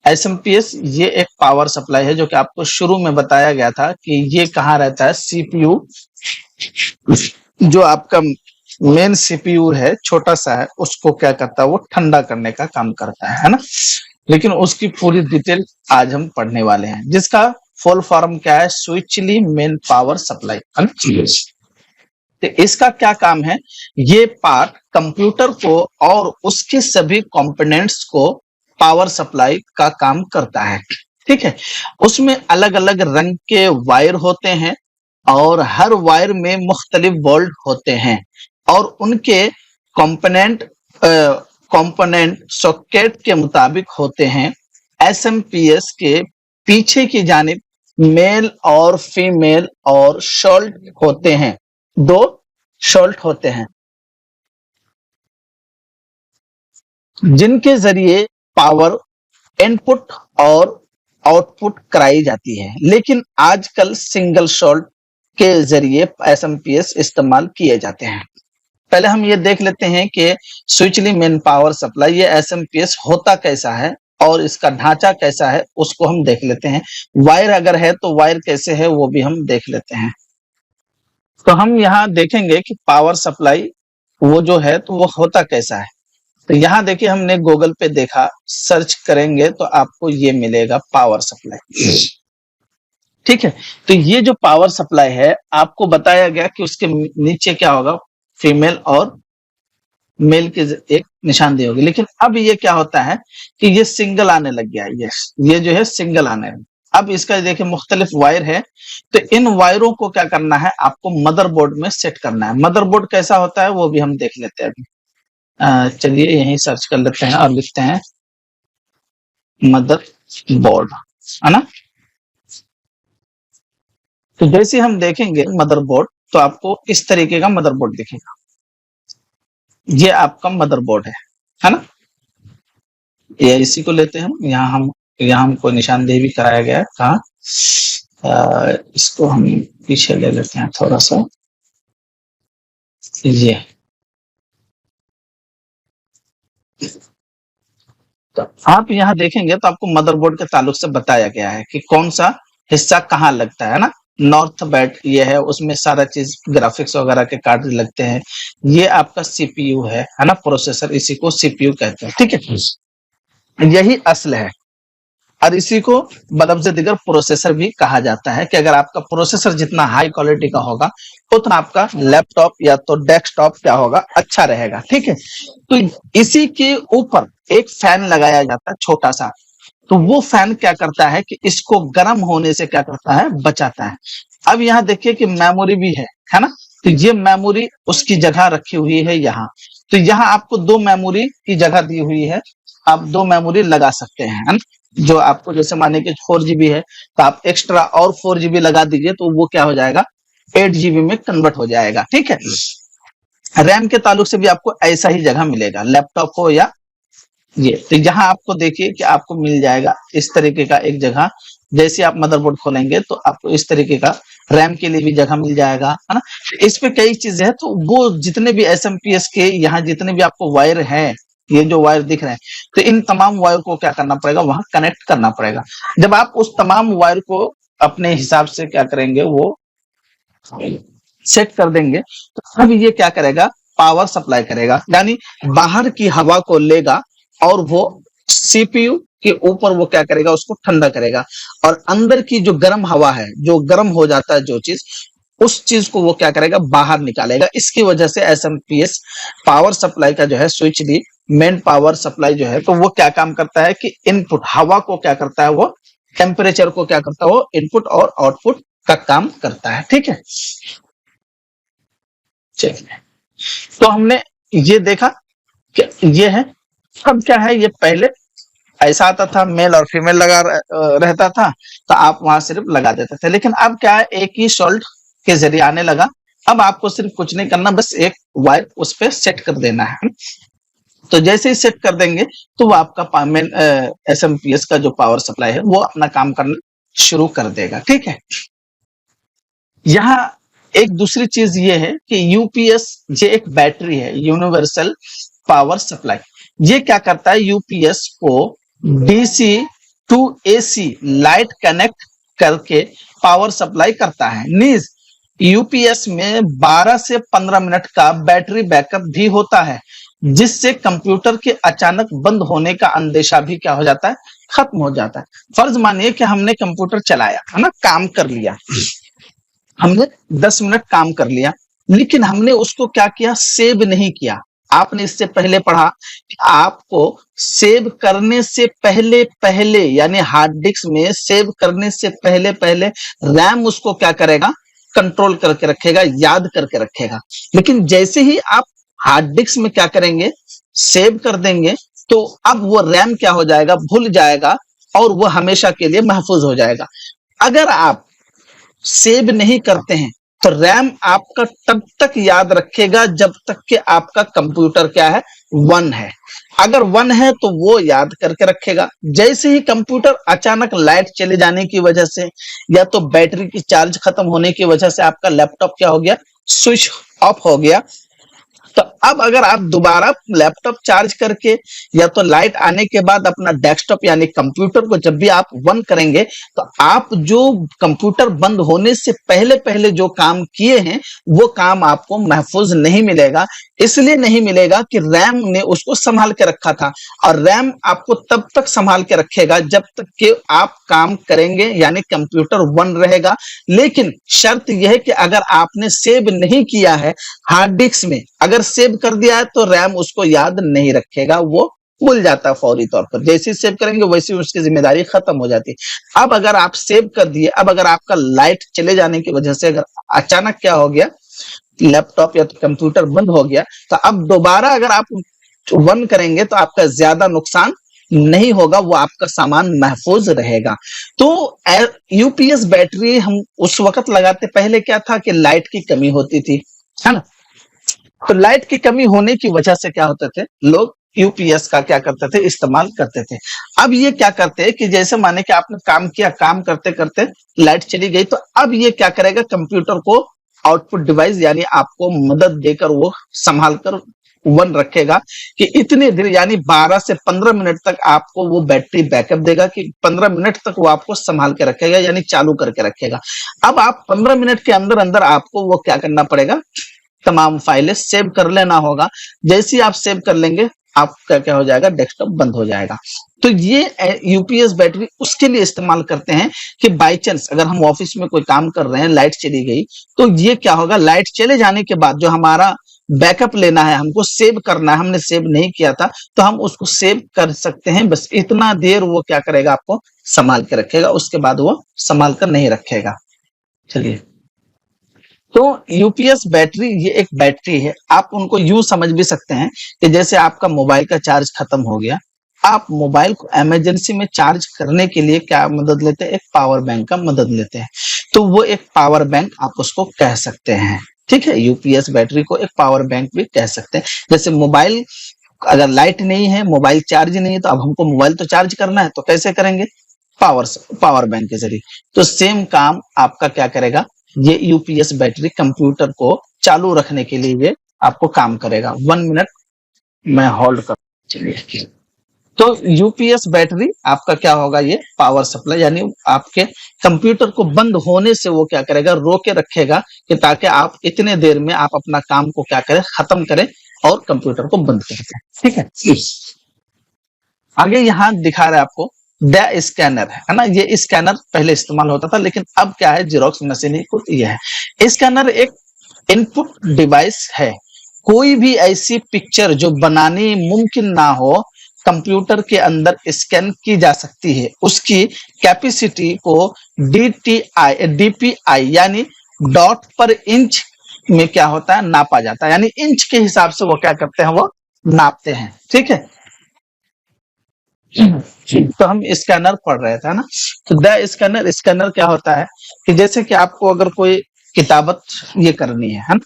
SMPS ये एक power supply है जो कि आपको शुरू में बताया गया था कि ये कहाँ रहता है, सीपीयू, जो आपका मेन सीपीयू है, छोटा सा है, उसको क्या करता है, वो ठंडा करने का काम करता है ना। लेकिन उसकी पूरी डिटेल आज हम पढ़ने वाले हैं, जिसका फुल फॉर्म क्या है, स्विचली मेन पावर सप्लाई। तो इसका क्या काम है, ये पार्ट कंप्यूटर को और उसके सभी कंपोनेंट्स को पावर सप्लाई का काम करता है। ठीक है, उसमें अलग अलग रंग के वायर होते हैं और हर वायर में मुख्तलिफ वोल्ट होते हैं और उनके कंपोनेंट कंपोनेंट सॉकेट के मुताबिक होते हैं। एसएमपीएस के पीछे की जानिब मेल और फीमेल और शॉल्ट होते हैं, दो शॉल्ट होते हैं, जिनके जरिए पावर इनपुट और आउटपुट कराई जाती है। लेकिन आजकल सिंगल शॉल्ट के जरिए एसएमपीएस इस्तेमाल किए जाते हैं। पहले हम ये देख लेते हैं कि स्विचली मेन पावर सप्लाई ये एसएमपीएस होता कैसा है और इसका ढांचा कैसा है, उसको हम देख लेते हैं। वायर अगर है तो वायर कैसे है वो भी हम देख लेते हैं। तो हम यहाँ देखेंगे कि पावर सप्लाई वो जो है तो वो होता कैसा है। तो यहाँ देखिए, हमने गूगल पे देखा, सर्च करेंगे तो आपको ये मिलेगा पावर सप्लाई। ठीक है, तो ये जो पावर सप्लाई है आपको बताया गया कि उसके नीचे क्या होगा, फीमेल और मेल की एक निशानदेही होगी। लेकिन अब ये क्या होता है कि ये सिंगल आने लग गया है, ये जो है सिंगल आने लगा। अब इसका देखिए मुख्तलिफ वायर है, तो इन वायरों को क्या करना है, आपको मदरबोर्ड में सेट करना है। मदरबोर्ड कैसा होता है वो भी हम देख लेते हैं अभी। चलिए यहीं सर्च कर लेते हैं और लिखते हैं मदरबोर्ड, है ना। तो जैसे हम देखेंगे मदरबोर्ड तो आपको इस तरीके का मदरबोर्ड दिखेगा। ये आपका मदरबोर्ड है ना। ये इसी को लेते हैं यहाँ हमको निशानदेही भी कराया गया है। कहाँ, इसको हम पीछे ले लेते हैं थोड़ा सा। ये तो आप यहाँ देखेंगे तो आपको मदरबोर्ड के ताल्लुक से बताया गया है कि कौन सा हिस्सा कहाँ लगता है ना। नॉर्थ बैट ये है, उसमें सारा चीज ग्राफिक्स वगैरह के कार्ड लगते हैं। ये आपका सीपीयू है ना, प्रोसेसर, इसी को सीपीयू कहते हैं। ठीक है, यही असल है और इसी को बलब्ज़ दिगर प्रोसेसर भी कहा जाता है कि अगर आपका प्रोसेसर जितना हाई क्वालिटी का होगा उतना आपका लैपटॉप या तो डेस्कटॉप क्या होगा, अच्छा रहेगा। ठीक है, तो इसी के ऊपर एक फैन लगाया जाता है छोटा सा, तो वो फैन क्या करता है कि इसको गर्म होने से क्या करता है, बचाता है। अब यहाँ देखिए कि मेमोरी भी है ना। तो ये मेमोरी उसकी जगह रखी हुई है यहाँ। तो यहाँ आपको दो मेमोरी की जगह दी हुई है, आप दो मेमोरी लगा सकते हैं, है ना। जो आपको जैसे माने कि 4 GB है तो आप एक्स्ट्रा और 4 GB लगा दीजिए तो वो क्या हो जाएगा, 8 GB में कन्वर्ट हो जाएगा। ठीक है, रैम के ताल्लुक से भी आपको ऐसा ही जगह मिलेगा, लैपटॉप हो या ये। तो यहाँ आपको देखिए कि आपको मिल जाएगा इस तरीके का एक जगह। जैसे आप मदरबोर्ड खोलेंगे तो आपको इस तरीके का रैम के लिए भी जगह मिल जाएगा, है ना। इस पे कई चीजें हैं, तो वो जितने भी एसएमपीएस के यहाँ जितने भी आपको वायर हैं, ये जो वायर दिख रहे हैं, तो इन तमाम वायर को क्या करना पड़ेगा, वहां कनेक्ट करना पड़ेगा। जब आप उस तमाम वायर को अपने हिसाब से क्या करेंगे, वो सेट कर देंगे, तो अब ये क्या करेगा, पावर सप्लाई करेगा, यानी बाहर की हवा को लेगा और वो सीपीयू के ऊपर वो क्या करेगा, उसको ठंडा करेगा। और अंदर की जो गर्म हवा है, जो गर्म हो जाता है जो चीज, उस चीज को वो क्या करेगा, बाहर निकालेगा। इसकी वजह से एसएमपीएस पावर सप्लाई का जो है, स्विचली मेन पावर सप्लाई जो है, तो वो क्या काम करता है कि इनपुट हवा को क्या करता है, वो टेम्परेचर को क्या करता है, वो इनपुट और आउटपुट का काम करता है। ठीक है, चलिए तो हमने ये देखा कि ये है। अब क्या है, ये पहले ऐसा आता था, मेल और फीमेल लगा रहता था, तो आप वहां सिर्फ लगा देते थे। लेकिन अब क्या है, एक ही शॉल्ट के जरिए आने लगा। अब आपको सिर्फ कुछ नहीं करना, बस एक वायर उस पर सेट कर देना है। तो जैसे ही सेट कर देंगे तो वो आपका एसएमपीएस का जो पावर सप्लाई है वो अपना काम करना शुरू कर देगा। ठीक है, यहाँ एक दूसरी चीज ये है कि यूपीएस ये एक बैटरी है, यूनिवर्सल पावर सप्लाई। ये क्या करता है, यूपीएस को DC to AC light connect करके पावर सप्लाई करता है। नीज यूपीएस में 12 से 15 मिनट का बैटरी बैकअप भी होता है, जिससे कंप्यूटर के अचानक बंद होने का अंदेशा भी क्या हो जाता है, खत्म हो जाता है। फर्ज मानिए कि हमने कंप्यूटर चलाया है ना, काम कर लिया, हमने 10 मिनट काम कर लिया, लेकिन हमने उसको क्या किया, सेव नहीं किया। आपने इससे पहले पढ़ा कि आपको सेव करने से पहले पहले यानी हार्ड डिस्क में सेव करने से पहले पहले रैम उसको क्या करेगा, कंट्रोल करके रखेगा, याद करके रखेगा। लेकिन जैसे ही आप हार्ड डिस्क में क्या करेंगे, सेव कर देंगे, तो अब वो रैम क्या हो जाएगा, भूल जाएगा और वो हमेशा के लिए महफूज हो जाएगा। अगर आप सेव नहीं करते हैं तो रैम आपका तब तक याद रखेगा जब तक कि आपका कंप्यूटर क्या है, वन है। अगर वन है तो वो याद करके रखेगा। जैसे ही कंप्यूटर अचानक लाइट चले जाने की वजह से या तो बैटरी की चार्ज खत्म होने की वजह से आपका लैपटॉप क्या हो गया, स्विच ऑफ हो गया, तो अब अगर आप दोबारा लैपटॉप चार्ज करके या तो लाइट आने के बाद अपना डेस्कटॉप यानी कंप्यूटर को जब भी आप वन करेंगे, तो आप जो कंप्यूटर बंद होने से पहले पहले जो काम किए हैं वो काम आपको महफूज नहीं मिलेगा। इसलिए नहीं मिलेगा कि रैम ने उसको संभाल के रखा था, और रैम आपको तब तक संभाल के रखेगा जब तक कि आप काम करेंगे, यानी कंप्यूटर वन रहेगा। लेकिन शर्त यह है कि अगर आपने सेव नहीं किया है हार्ड डिस्क में, अगर सेव कर दिया है तो रैम उसको याद नहीं रखेगा, वो भूल जाता है फौरी तौर पर। जैसे ही सेव करेंगे वैसे ही उसकी जिम्मेदारी खत्म हो जाती है। अब अगर आप सेव कर दिए, अब अगर आपका लाइट चले जाने की वजह से अगर अचानक क्या हो गया, लैपटॉप या तो कंप्यूटर बंद हो गया, तो अब दोबारा अगर आप वन करेंगे तो आपका ज्यादा नुकसान नहीं होगा, वो आपका सामान महफूज रहेगा। तो यूपीएस बैटरी हम उस वक्त लगाते, पहले क्या था कि लाइट की कमी होती थी, है ना, तो लाइट की कमी होने की वजह से क्या होते थे, लोग यूपीएस का क्या करते थे, इस्तेमाल करते थे। अब ये क्या करते हैं कि जैसे माने कि आपने काम किया, काम करते करते लाइट चली गई, तो अब ये क्या करेगा, कंप्यूटर को आउटपुट डिवाइस यानी आपको मदद देकर वो संभाल कर वन रखेगा कि इतने देर यानी 12 से 15 मिनट तक आपको वो बैटरी बैकअप देगा, कि 15 मिनट तक वो आपको संभाल के रखेगा यानी चालू करके रखेगा। अब आप 15 मिनट के अंदर अंदर आपको वो क्या करना पड़ेगा, तमाम फाइलें सेव कर लेना होगा। जैसे ही आप सेव कर लेंगे, आपका क्या हो जाएगा, डेस्कटॉप बंद हो जाएगा। तो ये यूपीएस बैटरी उसके लिए इस्तेमाल करते हैं कि बाई चांस अगर हम ऑफिस में कोई काम कर रहे हैं, लाइट चली गई, तो ये क्या होगा, लाइट चले जाने के बाद जो हमारा बैकअप लेना है, हमको सेव करना है, हमने सेव नहीं किया था तो हम उसको सेव कर सकते हैं। बस इतना देर वो क्या करेगा, आपको संभाल के रखेगा, उसके बाद वो संभाल कर नहीं रखेगा। चलिए, तो यूपीएस बैटरी ये एक बैटरी है, आप उनको यूं समझ भी सकते हैं कि जैसे आपका मोबाइल का चार्ज खत्म हो गया, आप मोबाइल को इमरजेंसी में चार्ज करने के लिए क्या मदद लेते हैं, एक पावर बैंक का मदद लेते हैं। तो वो एक पावर बैंक आप उसको कह सकते हैं। ठीक है, यूपीएस बैटरी को एक पावर बैंक भी कह सकते हैं। जैसे मोबाइल अगर लाइट नहीं है, मोबाइल चार्ज नहीं है, तो अब हमको मोबाइल तो चार्ज करना है, तो कैसे करेंगे, पावर बैंक के जरिए। तो सेम काम आपका क्या करेगा, ये यूपीएस बैटरी कंप्यूटर को चालू रखने के लिए ये आपको काम करेगा। 1 मिनट मैं होल्ड कर, चलिए। तो यूपीएस बैटरी आपका क्या होगा, ये पावर सप्लाई यानी आपके कंप्यूटर को बंद होने से वो क्या करेगा, रोके रखेगा, कि ताकि आप इतने देर में आप अपना काम को क्या करें, खत्म करें और कंप्यूटर को बंद कर दें। ठीक है, आगे यहाँ दिखा रहा है आपको द स्कैनर, है ना। ये स्कैनर पहले इस्तेमाल होता था, लेकिन अब क्या है, जेरोक्स मशीन ही कुछ ये है। स्कैनर एक इनपुट डिवाइस है। कोई भी ऐसी पिक्चर जो बनानी मुमकिन ना हो, कंप्यूटर के अंदर स्कैन की जा सकती है। उसकी कैपेसिटी को डीपीआई यानी डॉट पर इंच में क्या होता है, नापा जाता है, यानी इंच के हिसाब से वो क्या करते हैं, वो नापते हैं। ठीक है, तो हम स्कैनर पढ़ रहे थे ना, तो द स्कैनर क्या होता है कि जैसे कि आपको अगर कोई किताबत ये करनी है ना,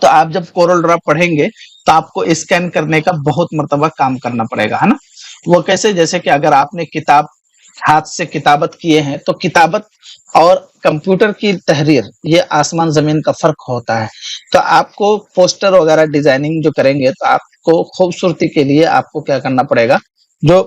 तो आप जब कोरल ड्रा पढ़ेंगे तो आपको स्कैन करने का बहुत मर्तबा काम करना पड़ेगा, है ना। वो कैसे, जैसे कि अगर आपने किताब हाथ से किताबत किए हैं, तो किताबत और कंप्यूटर की तहरीर ये आसमान जमीन का फर्क होता है। तो आपको पोस्टर वगैरह डिजाइनिंग जो करेंगे, तो आपको खूबसूरती के लिए आपको क्या करना पड़ेगा, जो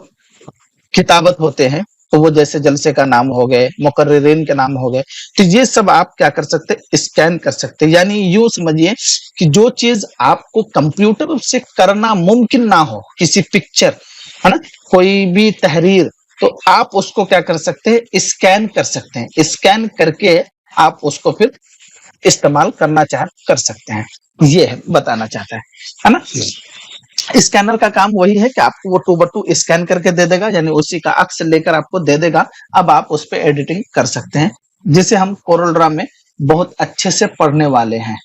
किताबत होते हैं, तो वो जैसे जलसे का नाम हो गए, मुकर्रिरीन के नाम हो गए, तो ये सब आप क्या कर सकते हैं, स्कैन कर सकते हैं। यानी यूं समझिए कि जो चीज आपको कंप्यूटर से करना मुमकिन ना हो, किसी पिक्चर, है ना, कोई भी तहरीर, तो आप उसको क्या कर सकते हैं, स्कैन कर सकते हैं। स्कैन करके आप उसको फिर इस्तेमाल करना चाहे कर सकते हैं। ये है बताना चाहता है ना। स्कैनर का काम वही है कि आपको वो 2x2 स्कैन करके दे देगा, यानी उसी का अक्स लेकर आपको दे देगा। अब आप उस पर एडिटिंग कर सकते हैं, जिसे हम कोरल ड्रा में बहुत अच्छे से पढ़ने वाले हैं।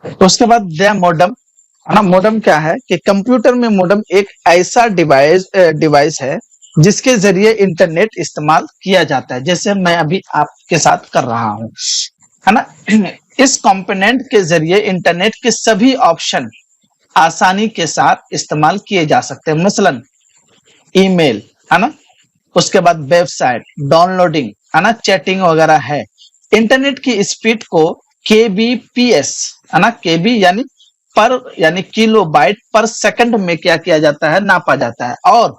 तो उसके बाद दिया मोडम, है ना। मोडम क्या है कि कंप्यूटर में मोडम एक ऐसा डिवाइस है जिसके जरिए इंटरनेट इस्तेमाल किया जाता है, जैसे मैं अभी आपके साथ कर रहा हूं, है ना। इस कंपोनेंट के जरिए इंटरनेट के सभी ऑप्शन आसानी के साथ इस्तेमाल किए जा सकते हैं। मसलन ईमेल, है ना, उसके बाद वेबसाइट, डाउनलोडिंग, है ना, चैटिंग वगैरह है। इंटरनेट की स्पीड को केबीपीएस, है ना, केबी यानी किलोबाइट पर सेकंड में क्या किया जाता है, नापा जाता है। और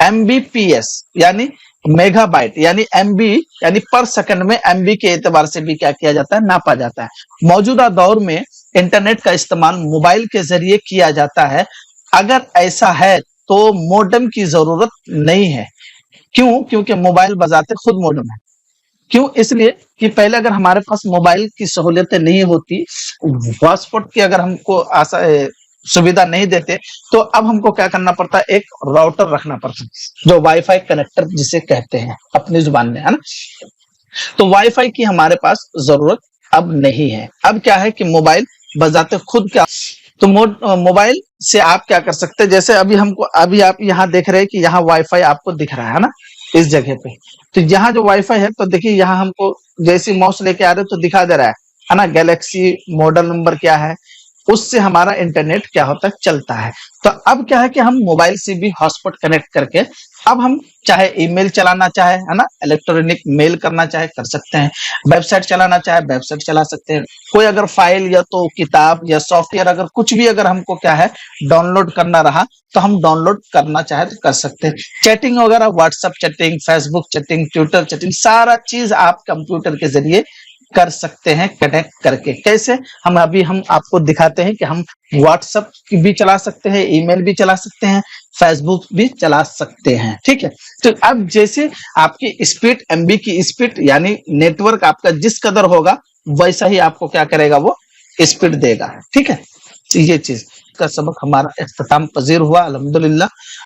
एमबीपीएस यानी मेगाबाइट यानी एमबी यानी पर सेकंड में एमबी के एतबार से भी क्या किया जाता है, नापा जाता है। मौजूदा दौर में इंटरनेट का इस्तेमाल मोबाइल के जरिए किया जाता है। अगर ऐसा है तो मोडेम की जरूरत नहीं है। क्यों? क्योंकि मोबाइल बजाते खुद मोडेम है। क्यों? इसलिए कि पहले अगर हमारे पास मोबाइल की सहूलियतें नहीं होती, हॉटस्पॉट की अगर हमको सुविधा नहीं देते, तो अब हमको क्या करना पड़ता है, एक राउटर रखना पड़ता है, जो वाईफाई कनेक्टर जिसे कहते हैं अपनी जुबान में, है ना। तो वाईफाई की हमारे पास जरूरत अब नहीं है। अब क्या है कि मोबाइल बजाते खुद क्या, तो मोबाइल से आप क्या कर सकते हैं, जैसे अभी आप यहाँ देख रहे हैं कि यहाँ वाईफाई आपको दिख रहा है ना, इस जगह पे। तो यहाँ जो वाईफाई है, तो देखिए यहाँ हमको जैसे माउस लेके आ रहे हो तो दिखा दे रहा है ना, गैलेक्सी मॉडल नंबर क्या है, उससे हमारा इंटरनेट क्या होता है, चलता है। तो अब क्या है कि हम मोबाइल से भी हॉटस्पॉट कनेक्ट करके अब हम चाहे ईमेल चलाना चाहे, है ना, इलेक्ट्रॉनिक मेल करना चाहे कर सकते हैं, वेबसाइट चलाना चाहे वेबसाइट चला सकते हैं। कोई अगर फाइल या तो किताब या सॉफ्टवेयर अगर कुछ भी अगर हमको क्या है डाउनलोड करना रहा, तो हम डाउनलोड करना चाहे तो कर सकते हैं। चैटिंग वगैरह, WhatsApp chatting, Facebook chatting, Twitter chatting, सारा चीज आप कंप्यूटर के जरिए कर सकते हैं कनेक्ट करके। कैसे? हम आपको दिखाते हैं कि हम व्हाट्सएप भी चला सकते हैं, ईमेल भी चला सकते हैं, फेसबुक भी चला सकते हैं। ठीक है। तो अब जैसे आपकी स्पीड, एमबी की स्पीड यानी नेटवर्क आपका जिस कदर होगा, वैसा ही आपको क्या करेगा, वो स्पीड देगा। ठीक है। तो ये चीज का सबक हमारा इख्तिताम पजीर हुआ अल्हम्दुलिल्लाह।